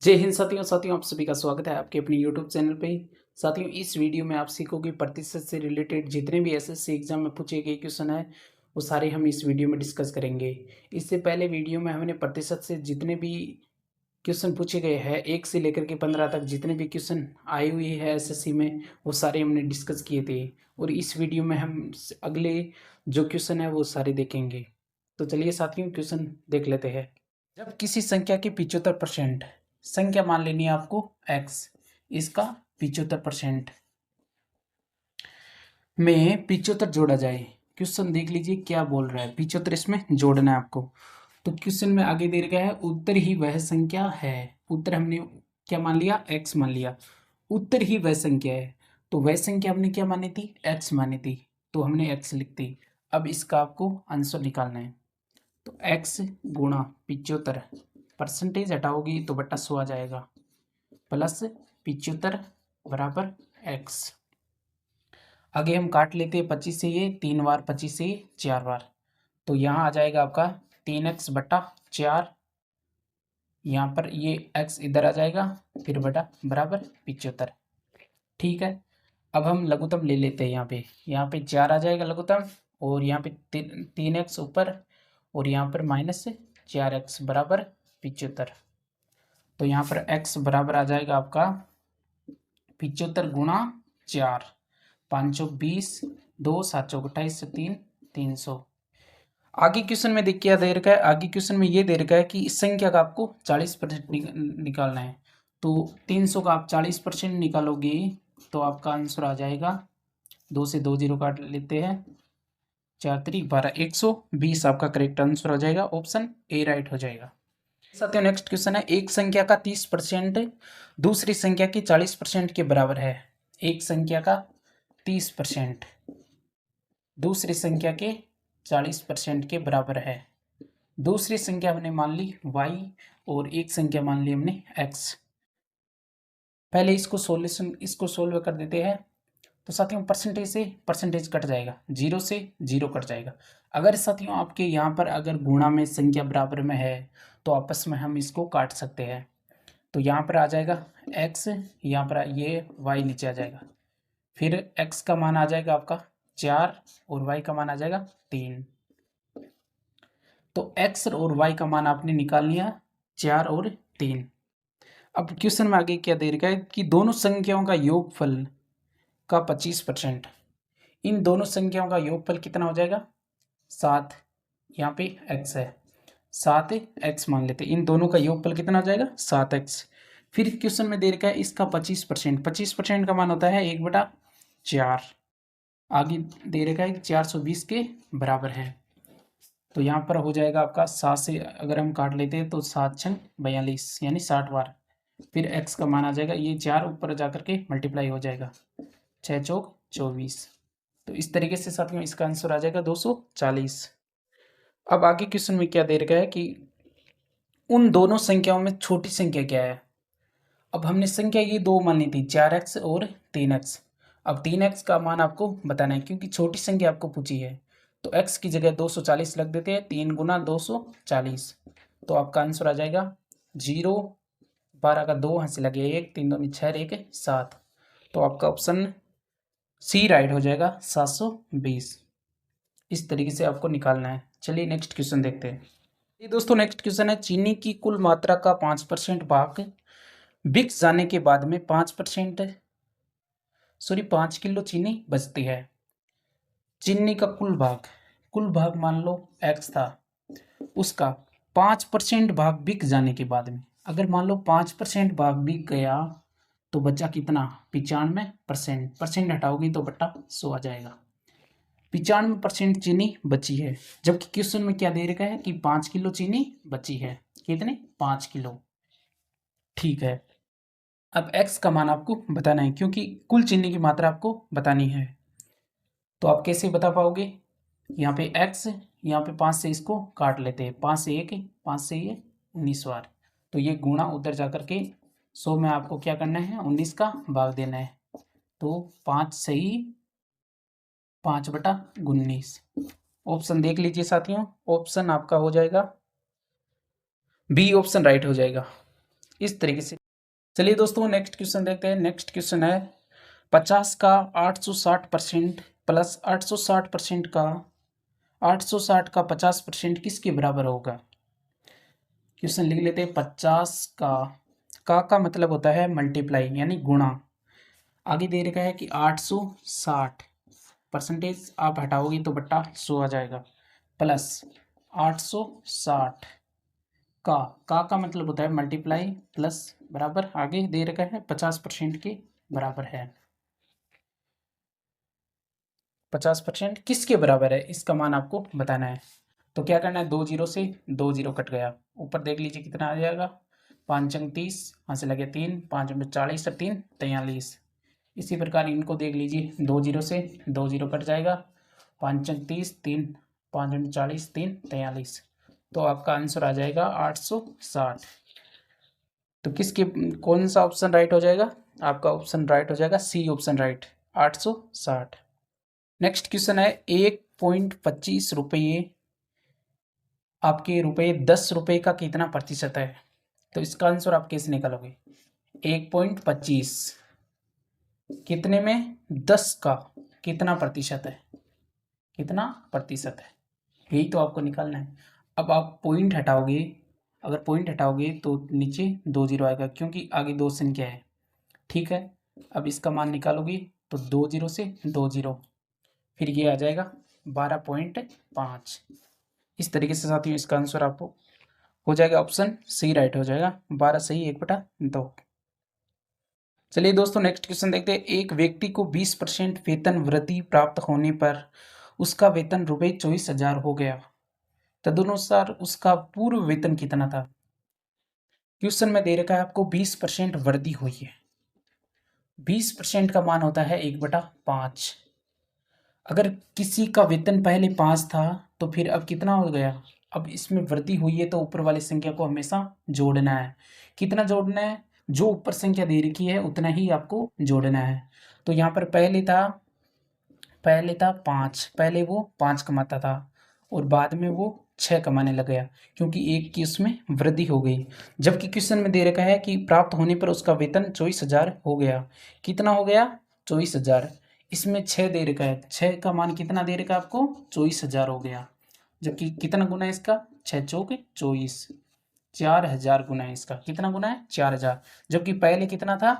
जय हिंद साथियों साथियों आप सभी का स्वागत है आपके अपने यूट्यूब चैनल पे। साथियों इस वीडियो में आप सीखोगे प्रतिशत से रिलेटेड जितने भी एसएससी एग्जाम में पूछे गए क्वेश्चन है वो सारे हम इस वीडियो में डिस्कस करेंगे। इससे पहले वीडियो में हमने प्रतिशत से जितने भी क्वेश्चन पूछे गए हैं 1 से लेकर के 15 तक जितने भी क्वेश्चन आए हुए हैं एसएससी में वो सारे हमने डिस्कस किए थे। और इस वीडियो में हम अगले जो क्वेश्चन है वो सारे देखेंगे। तो चलिए साथियों क्वेश्चन देख लेते हैं। जब किसी संख्या के 75% संख्या मान लेनी है आपको x, इसका 75% में 75 जोड़ा जाए। क्वेश्चन देख लीजिए क्या बोल रहा है, 75 इसमें जोड़ना है आपको। तो क्वेश्चन में आगे दे रखा है उत्तर ही वह संख्या है। उत्तर हमने क्या मान लिया, x मान लिया। उत्तर ही वह संख्या है तो वह संख्या हमने क्या मानी थी, x मानी थी, तो हमने x लिख दी। अब इसका आपको आंसर निकालना है। तो x गुणा 75, परसेंटेज हटाओगी तो बट्टा 100 आ जाएगा, प्लस 75 बराबर x। आगे हम काट लेते हैं 25 से, ये 3 बार 25 से 4 बार, तो यहाँ आ जाएगा आपका 3x बट्टा 4। यहाँ पर ये x इधर आ जाएगा, फिर बटा बराबर 75। ठीक है, अब हम लघुत्तम ले लेते हैं। यहाँ पे 4 आ जाएगा लघुत्तम, और यहाँ पे 3x ऊपर, और यहाँ पर माइनस 4x बराबर 75। तो यहाँ पर x बराबर आ जाएगा आपका 75 गुणा 4, 520, 2 7 28 3 300। आगे क्वेश्चन में देख क्या दे रखा है, आगे क्वेश्चन में ये दे रखा है कि इस संख्या का आपको 40% निकालना है। तो 300 का आप 40% निकालोगे तो आपका आंसर आ जाएगा, 2 से 2 जीरो काट लेते हैं, 4 3 12, 120 आपका करेक्ट आंसर हो जाएगा। ऑप्शन ए राइट हो जाएगा। साथियों नेक्स्ट क्वेश्चन है, एक संख्या का 30% दूसरी संख्या के 40% के बराबर है। एक संख्या का 30% दूसरी संख्या के 40% के बराबर है। दूसरी संख्या हमने मान ली y और एक संख्या मान ली हमने x। पहले इसको सोल्व कर देते हैं। तो साथियों परसेंटेज से परसेंटेज कट जाएगा, 0 से 0 कट जाएगा। अगर साथियों आपके यहाँ पर अगर गुणा में संख्या बराबर में है तो आपस में हम इसको काट सकते हैं। तो यहाँ पर आ जाएगा x, यहाँ पर ये y नीचे आ जाएगा, फिर x का मान आ जाएगा आपका 4 और y का मान आ जाएगा 3। तो x और y का मान आपने निकाल लिया 4 और 3। अब क्वेश्चन में आगे क्या दे रखा है कि दोनों संख्याओं का योगफल का 25%। इन दोनों संख्याओं का योगफल कितना हो जाएगा, 7। यहाँ पे x है, 7x मान लेते हैं। इन दोनों का योगफल कितना हो जाएगा, 7x। फिर क्वेश्चन में दे रखा है इसका 25%। 25% का मान होता है 1/4। आगे दे रखा है कि 420 के बराबर है। तो यहाँ पर हो जाएगा आपका 7 से अगर हम काट लेते हैं तो 7 छंग 42 यानी 60 बार। फिर x का मान आ जाएगा, ये 4 ऊपर जा करके मल्टीप्लाई हो जाएगा, 6 चौक 24। तो इस तरीके से साथियों इसका आंसर आ जाएगा 240। अब आगे क्वेश्चन में क्या दे रखा है कि उन दोनों संख्याओं में छोटी संख्या क्या है। अब हमने संख्या ये दो मान ली थी, 4x और 3x। अब 3x का मान आपको बताना है क्योंकि छोटी संख्या आपको पूछी है। तो x की जगह 240 रख देते हैं, 3 गुना 240। तो आपका आंसर आ जाएगा 0, 12 का 2 हाथ से लगे 1, 3 2 6 1 7। तो आपका ऑप्शन सी राइट हो जाएगा 720। इस तरीके से आपको निकालना है। चलिए नेक्स्ट क्वेश्चन देखते हैं। ये दोस्तों नेक्स्ट क्वेश्चन है, चीनी की कुल मात्रा का 5% भाग बिक जाने के बाद में 5 किलो चीनी बचती है। चीनी का कुल भाग मान लो x था, उसका 5% भाग बिक जाने के बाद में, अगर मान लो 5% भाग बिक गया तो बचा कितना, 95%। परसेंट हटाओगी तो बट्टा 100 आ जाएगा। 95% चीनी बची है, जबकि क्वेश्चन में क्या दे रखा है कि 5 किलो चीनी बची है। कितने, 5 किलो। ठीक है, अब x का मान आपको बताना है क्योंकि कुल चीनी की मात्रा आपको बतानी है। तो आप कैसे बता पाओगे, यहाँ पे x, यहाँ पे 5 से इसको काट लेते हैं, 5 से 1, 5 से ये 19 बार। तो ये गुणा उधर जा करके 100 में आपको क्या करना है, 19 का भाग देना है। तो 5 सही 5/19। ऑप्शन देख लीजिए साथियों, ऑप्शन आपका हो जाएगा बी, ऑप्शन राइट हो जाएगा। इस तरीके से। चलिए दोस्तों नेक्स्ट क्वेश्चन देखते हैं। नेक्स्ट क्वेश्चन है 50 का 860% प्लस 860% का 860 का 50% किसके बराबर होगा। क्वेश्चन लिख लेते हैं। 50 का मतलब होता है मल्टीप्लाई यानी गुणा। आगे दे रखा है कि 860 परसेंटेज आप हटाओगे तो बट्टा 100 आ जाएगा, प्लस 860 का मतलब होता है मल्टीप्लाई प्लस बराबर। आगे दे रखा है 50% के बराबर है। 50% किसके बराबर है इसका मान आपको बताना है। तो क्या करना है, 2 जीरो से 2 जीरो कट गया, ऊपर देख लीजिए कितना आ जाएगा, 5 अंक 30, यहाँ से लगे 3, 5 में 40 और 3 43। इसी प्रकार इनको देख लीजिए, 2 जीरो से 2 जीरो कट जाएगा, 5 अंक 30, 3 5 में 40, 3 43। तो आपका आंसर आ जाएगा 860। तो किसके कौन सा ऑप्शन राइट हो जाएगा, आपका ऑप्शन राइट हो जाएगा C option right, 860। Next question है 1.25 रुपये आपके रुपये 10 रुपये का कितना प्रतिशत है। तो इसका आंसर आप कैसे निकालोगे। 1.25 कितने में 10 का कितना प्रतिशत है, कितना प्रतिशत है, यही तो आपको निकालना है। अब आप पॉइंट हटाओगे, अगर पॉइंट हटाओगे तो नीचे 2 जीरो आएगा क्योंकि आगे 2 संख्या है। ठीक है, अब इसका मान निकालोगे तो 2 जीरो से 2 जीरो, फिर ये आ जाएगा 12.5। इस तरीके से साथियों इसका आंसर आपको हो जाएगा ऑप्शन सी राइट हो जाएगा, 12 सही 1/2। चलिए दोस्तों नेक्स्ट क्वेश्चन देखते हैं। एक व्यक्ति को 20% वेतन वृद्धि प्राप्त होने पर उसका वेतन रुपये 24,000 हो गया, तदनुसार उसका पूर्व वेतन कितना था। क्वेश्चन में दे रखा है आपको 20% वृद्धि हुई है, 20% का मान होता है 1/5। अगर किसी का वेतन पहले 5 था तो फिर अब कितना हो गया, अब इसमें वृद्धि हुई है तो ऊपर वाली संख्या को हमेशा जोड़ना है। कितना जोड़ना है, जो ऊपर संख्या दे रखी है उतना ही आपको जोड़ना है। तो यहाँ पर पहले था 5, पहले वो 5 कमाता था और बाद में वो 6 कमाने लग गया क्योंकि एक की उसमें वृद्धि हो गई। जबकि क्वेश्चन में दे रखा है कि प्राप्त होने पर उसका वेतन 24,000 हो गया। कितना हो गया 24,000, इसमें 6 दे रखा है, 6 का मान कितना दे रखा है आपको 24,000 हो गया। जबकि कितना गुना है इसका, 6 चौक 24, 4,000 गुना है इसका, कितना गुना है 4,000। जबकि पहले कितना था,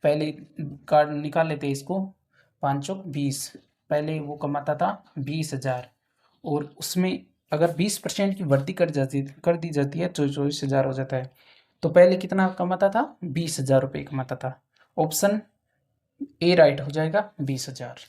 पहले कार्ड निकाल लेते इसको, 5 चौक 20, पहले वो कमाता था 20,000 और उसमें अगर 20% की वृद्धि कर दी जाती है तो 24,000 हो जाता है। तो पहले कितना कमाता था 20,000 रुपये कमाता था। ऑप्शन ए राइट हो जाएगा 20,000।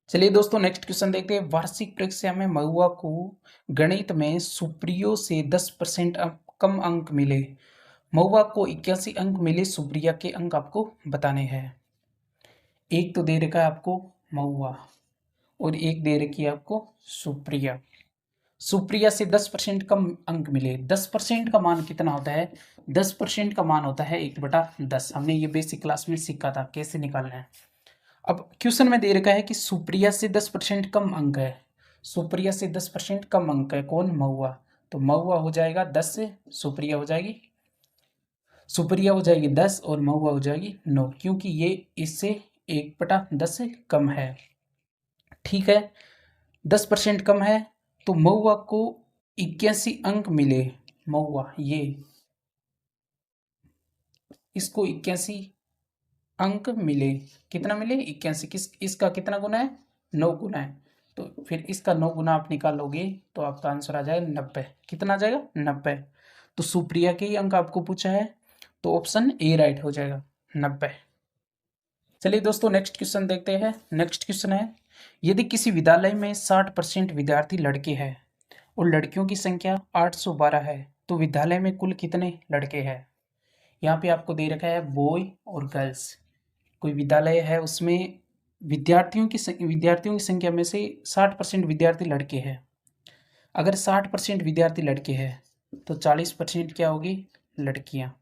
चलिए दोस्तों नेक्स्ट क्वेश्चन देखते हैं। वार्षिक परीक्षा में महुआ को गणित में सुप्रियो से 10% कम अंक मिले, महुआ को 81 अंक मिले, सुप्रिया के अंक आपको बताने हैं। एक तो दे रखा है आपको महुआ और एक दे रखी है आपको सुप्रिया। सुप्रिया से 10% कम अंक मिले, 10% का मान कितना होता है, 10% का मान होता है 1/10। हमने ये बेसिक क्लास में सीखा था कैसे निकालना है। अब क्वेश्चन में दे रखा है कि सुप्रिया से 10% कम अंक है, सुप्रिया से 10% कम अंक है कौन, महुआ। तो महुआ हो जाएगा 10 से सुप्रिया हो जाएगी, सुप्रिया हो जाएगी 10 और महुआ हो जाएगी 9 क्योंकि ये इससे 1/10 से कम है। ठीक है, 10% कम है तो महुआ को 81 अंक मिले, महुआ ये इसको 81 अंक मिले, कितना मिले 81, किस इसका कितना गुना है 9 गुना है। तो फिर इसका 9 गुना आप निकालोगे तो आपका आंसर आ जाएगा 90। कितना आ जाएगा 90। तो सुप्रिया के ही अंक आपको पूछा है तो ऑप्शन ए राइट हो जाएगा 90। चलिए दोस्तों नेक्स्ट क्वेश्चन देखते हैं। नेक्स्ट क्वेश्चन है, यदि किसी विद्यालय में 60% विद्यार्थी लड़के हैं और लड़कियों की संख्या 812 है तो विद्यालय में कुल कितने लड़के हैं। यहाँ पे आपको दे रखा है बॉय और गर्ल्स, कोई विद्यालय है उसमें विद्यार्थियों की संख्या में से 60% विद्यार्थी लड़के हैं। अगर 60% विद्यार्थी लड़के हैं तो 40% क्या होगी लड़कियाँ,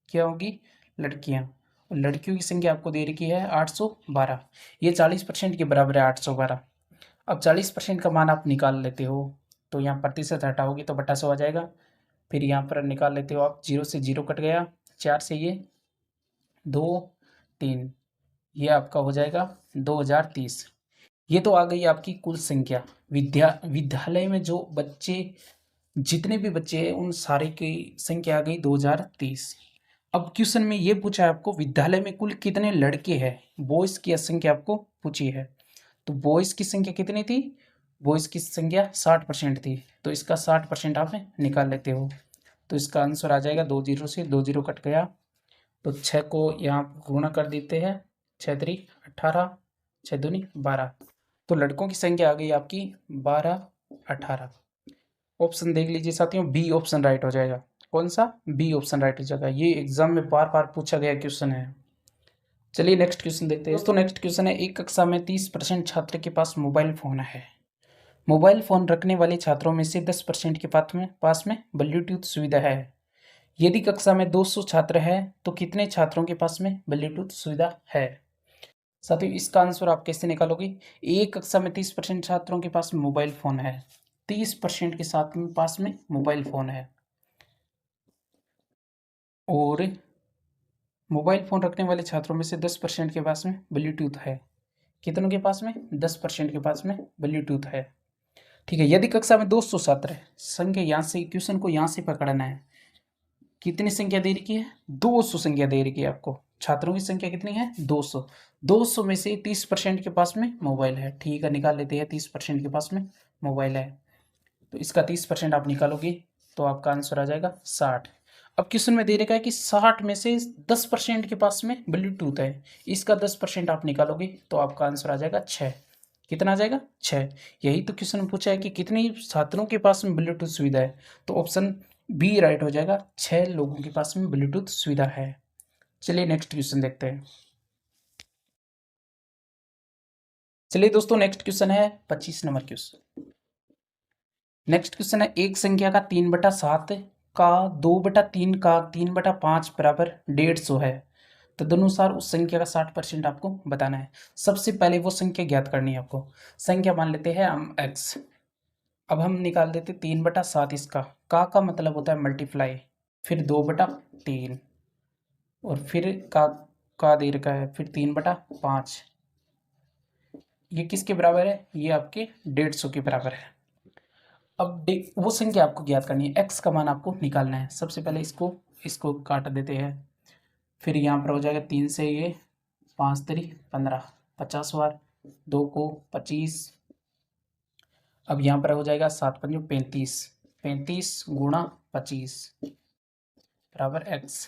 क्या होगी लड़कियाँ। और लड़कियों की संख्या आपको दे रखी है 812। ये 40% के बराबर है 812। अब 40% का मान आप निकाल लेते हो तो यहाँ प्रतिशत हटाओगे तो बटा 100 आ जाएगा। फिर यहाँ पर निकाल लेते हो आप, 0 से 0 कट गया, 4 से ये 2 3, ये आपका हो जाएगा 2030। ये तो आ गई आपकी कुल संख्या। विद्यालय में जो बच्चे, जितने भी बच्चे हैं उन सारे की संख्या आ गई 2030। अब क्वेश्चन में ये पूछा है आपको विद्यालय में कुल कितने लड़के हैं, बॉयज की संख्या आपको पूछी है। तो बॉयज की संख्या कितनी थी, बॉयज की संख्या 60% थी, तो इसका 60% आप निकाल लेते हो। तो इसका आंसर आ जाएगा 2 0 से 2 0 कट गया, तो 6 को यहाँ गुणा कर देते हैं, 6 3 18, 6 दूनी 12। तो लड़कों की संख्या आ गई आपकी 12 18। ऑप्शन देख लीजिए साथियों, बी ऑप्शन राइट हो जाएगा। कौन सा, बी ऑप्शन राइट हो जाएगा। ये एग्जाम में बार बार पूछा गया क्वेश्चन है। चलिए नेक्स्ट क्वेश्चन देखते हैं दोस्तों। नेक्स्ट क्वेश्चन है, एक कक्षा में 30% छात्र के पास मोबाइल फोन है। मोबाइल फोन रखने वाले छात्रों में से 10% के पास में ब्लूटूथ सुविधा है। यदि कक्षा में 200 छात्र हैं तो कितने छात्रों के पास में ब्लूटूथ सुविधा है। साथियों इसका आंसर आप कैसे निकालोगे। एक कक्षा में 30% छात्रों के पास मोबाइल फोन है, 30% के साथ में पास में मोबाइल फोन है, और मोबाइल फोन रखने वाले छात्रों में से 10% के पास में ब्लूटूथ है। कितनों के पास में, 10% के पास में ब्लूटूथ है। ठीक है, यदि कक्षा में 200 छात्र है, संख्या यहाँ से, क्वेश्चन को यहाँ से पकड़ना है। कितनी संख्या दे रखी है, 200 संख्या दे रखी है आपको। छात्रों की संख्या कितनी है, 200। 200 में से 30% के पास में मोबाइल है। ठीक है, निकाल लेते हैं, 30% के पास में मोबाइल है, तो इसका 30% आप निकालोगे तो आपका आंसर आ जाएगा 60। अब क्वेश्चन में दे रखा है कि 60 में से 10% के पास में ब्लूटूथ है, इसका 10% आप निकालोगे तो आपका आंसर आ जाएगा 6। कितना आ जाएगा, 6। यही तो क्वेश्चन में पूछा है कि कितने छात्रों के पास में ब्लूटूथ सुविधा है, तो ऑप्शन बी राइट हो जाएगा, 6 लोगों के पास में ब्लूटूथ सुविधा है। चलिए नेक्स्ट क्वेश्चन देखते हैं। चलिए दोस्तों नेक्स्ट क्वेश्चन है 25 नंबर क्वेश्चन। नेक्स्ट क्वेश्चन है, एक संख्या का 3/7 का 2/3 का 3/5 बराबर 150 है, तदनुसार उस संख्या का 60% आपको बताना है। सबसे पहले वो संख्या ज्ञात करनी है आपको। संख्या मान लेते हैं हम x। अब हम निकाल देते 3/7, इसका का मतलब होता है मल्टीप्लाई, फिर 2/3, और फिर का दे रखा है, फिर 3/5। ये किसके बराबर है, ये आपके 150 के बराबर है। अब वो संख्या आपको ज्ञात करनी है, x का मान आपको निकालना है। सबसे पहले इसको काट देते हैं, फिर यहाँ पर हो जाएगा 3 से ये 5 3 15, 50 बार, 2 को 25। अब यहाँ पर हो जाएगा 7 5 35, 35 गुणा 25 बराबर x।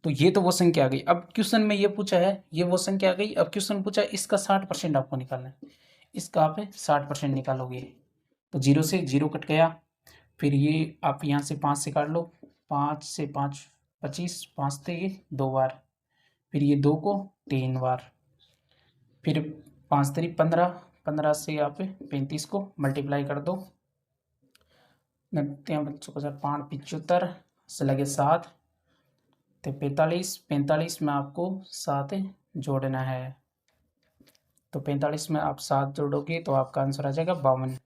तो ये तो वो संख्या आ गई। अब क्वेश्चन में ये पूछा है, ये वो संख्या आ गई। अब क्वेश्चन पूछा है इसका 60% आपको निकालना है, इसका आप 60% निकालोगे तो 0 से 0 कट गया, फिर ये आप यहाँ से 5 से काट लो, 5 से 5 25, 5 थे ये 2 बार, फिर ये 2 को 3 बार, फिर 5 3 15, 15 से आप 35 को मल्टीप्लाई कर दो, नब्बे बच्चों को 5 75 से लगे 7, तो 45, 45 में आपको 7 जोड़ना है, तो 45 में आप 7 जोड़ोगे तो आपका आंसर आ जाएगा 52।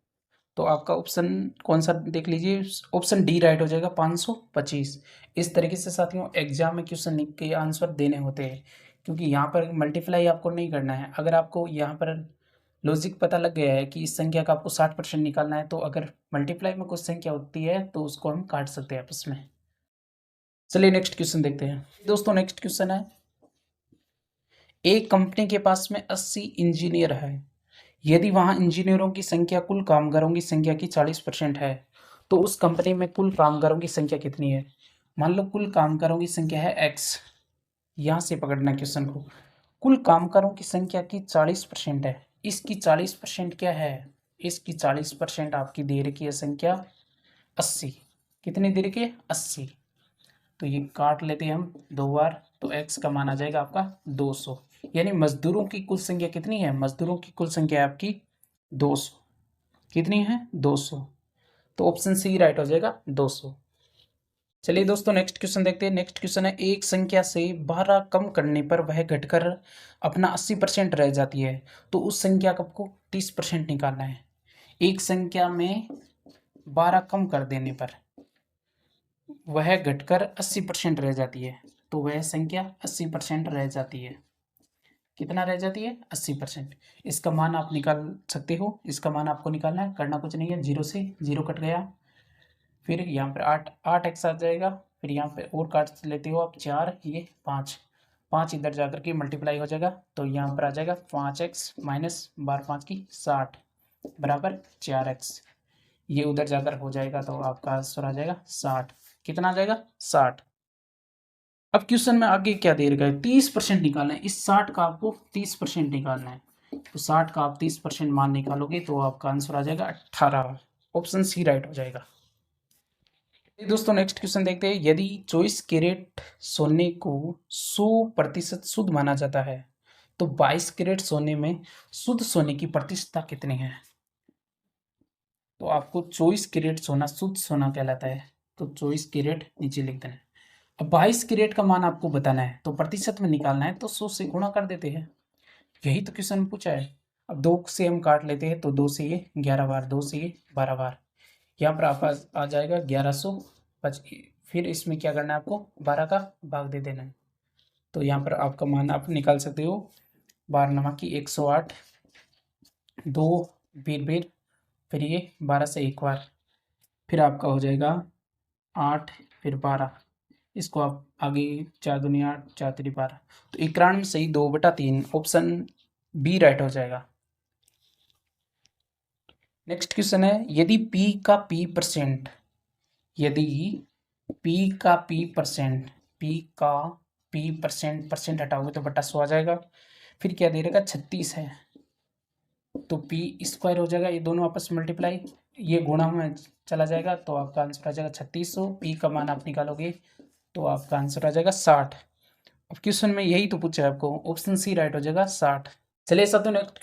तो आपका ऑप्शन कौन सा देख लीजिए, ऑप्शन डी राइट हो जाएगा 525। इस तरीके से साथियों एग्जाम में क्वेश्चन लिख के आंसर देने होते हैं, क्योंकि यहाँ पर मल्टीप्लाई आपको नहीं करना है। अगर आपको यहाँ पर लॉजिक पता लग गया है कि इस संख्या का आपको 60% निकालना है, तो अगर मल्टीप्लाई में कुछ संख्या होती है तो उसको हम काट सकते हैं आपस में। चलिए नेक्स्ट क्वेश्चन देखते हैं दोस्तों। नेक्स्ट क्वेश्चन है, एक कंपनी के पास में 80 इंजीनियर है। यदि वहां इंजीनियरों की संख्या कुल कामगारों की संख्या की 40% है, तो उस कंपनी में कुल कामगारों की संख्या कितनी है। मान लो कुल कामगारों की संख्या है x, यहाँ से पकड़ना क्वेश्चन को। कुल कामगारों की संख्या की 40% है, इसकी 40% क्या है, इसकी 40% आपकी दे रखी है संख्या 80। कितनी दे रखी है, 80। तो ये काट लेते हैं हम 2 बार, तो x का मान आ जाएगा आपका 200। यानी मजदूरों की कुल संख्या कितनी है, मजदूरों की कुल संख्या है आपकी 200। कितनी है, 200। तो ऑप्शन सी राइट हो जाएगा 200। चलिए दोस्तों नेक्स्ट क्वेश्चन देखते हैं। नेक्स्ट क्वेश्चन है, एक संख्या से 12 कम करने पर वह घटकर अपना 80% रह जाती है, तो उस संख्या का आपको 30% निकालना है। एक संख्या में 12 कम कर देने पर वह घटकर 80% रह जाती है, तो वह संख्या 80% रह जाती है। कितना रह जाती है? 80%। इसका मान आप निकाल सकते हो। इसका मान आपको निकालना है, करना कुछ नहीं है। 0 से 0 कट गया, फिर यहाँ पर 8x आ जाएगा, फिर यहाँ पे और काट लेते हो आप 4, ये 5 इधर जाकर के मल्टीप्लाई हो जाएगा, तो यहाँ पर आ जाएगा 5x माइनस 12 5 की 60 बराबर 4x। ये उधर जाकर हो जाएगा, तो आपका आंसर आ जाएगा 60। कितना आ जाएगा? 60। अब क्वेश्चन में आगे क्या दे रखा है? 30% निकालना है। इस 60 का आपको 30% निकालना है, तो 60 का आप 30% मान निकालोगे तो आपका आंसर आ जाएगा 18। ऑप्शन सी राइट हो जाएगा। दोस्तों नेक्स्ट क्वेश्चन देखते हैं। यदि 24 कैरेट सोने को 100% शुद्ध माना जाता है, तो 22 कैरेट सोने में शुद्ध सोने की प्रतिशतता कितनी है? तो आपको 24 कैरेट सोना शुद्ध सोना कहलाता है, तो 24 कैरेट नीचे लिख देना है। अब 22 कैरेट का मान आपको बताना है, तो प्रतिशत में निकालना है, तो 100 से गुणा कर देते हैं। यही तो क्वेश्चन में पूछा है। अब 2 से हम काट लेते हैं, तो 2 से ये 11 बार, 2 से ये 12 बार, यहाँ पर आपका आ जाएगा 1100। फिर इसमें क्या करना है आपको? 12 का भाग दे देना है, तो यहाँ पर आपका मान आप निकाल सकते हो। 12 नमक की 108, 2 बीर, फिर ये 12 से एक बार, फिर आपका हो जाएगा 8, फिर 12। इसको आप आगे 4 दूनी 8, 4 3 12, तो 91 सही 2/3। ऑप्शन बी राइट हो जाएगा। नेक्स्ट क्वेश्चन है, यदि p का p%, यदि p का p% परसेंट हटाओगे तो बटा 100 आ जाएगा। फिर क्या दे रहेगा? 36 है, तो p स्क्वायर हो जाएगा, ये दोनों आपस में मल्टीप्लाई, ये गुणा में चला जाएगा, तो आपका आंसर आ जाएगा 3600। p का मान आप निकालोगे तो आपका आंसर आ जाएगा 60। अब क्वेश्चन में यही तो पूछा है आपको, ऑप्शन सी राइट हो जाएगा 60। चलिए साथियों नेक्स्ट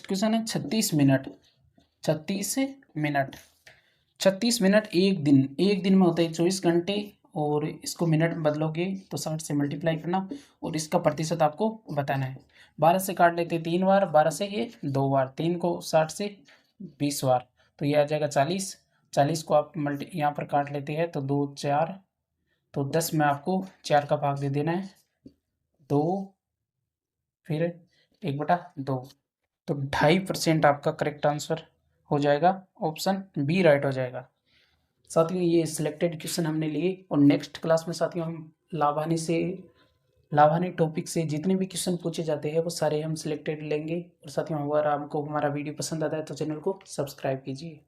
क्वेश्चन है 36 मिनट। 36 मिनट एक दिन में होता है 24 घंटे, और इसको मिनट में बदलोगे तो 60 से मल्टीप्लाई करना, और इसका प्रतिशत आपको बताना है। 12 से काट लेते 3 बार, 12 से ये 2 बार, 3 को 60 से 20 बार, तो ये आ जाएगा 40। 40 को आप यहाँ पर काट लेते हैं, तो 2 4, तो 10 में आपको 4 का भाग दे देना है, 2 फिर 1/2, तो 2.5% आपका करेक्ट आंसर हो जाएगा। ऑप्शन बी राइट हो जाएगा। साथियों ये सिलेक्टेड क्वेश्चन हमने लिए, और नेक्स्ट क्लास में साथियों हम लाभानी टॉपिक से जितने भी क्वेश्चन पूछे जाते हैं वो सारे हम सिलेक्टेड लेंगे। और साथियों अगर आपको हमारा वीडियो पसंद आता है तो चैनल को सब्सक्राइब कीजिए।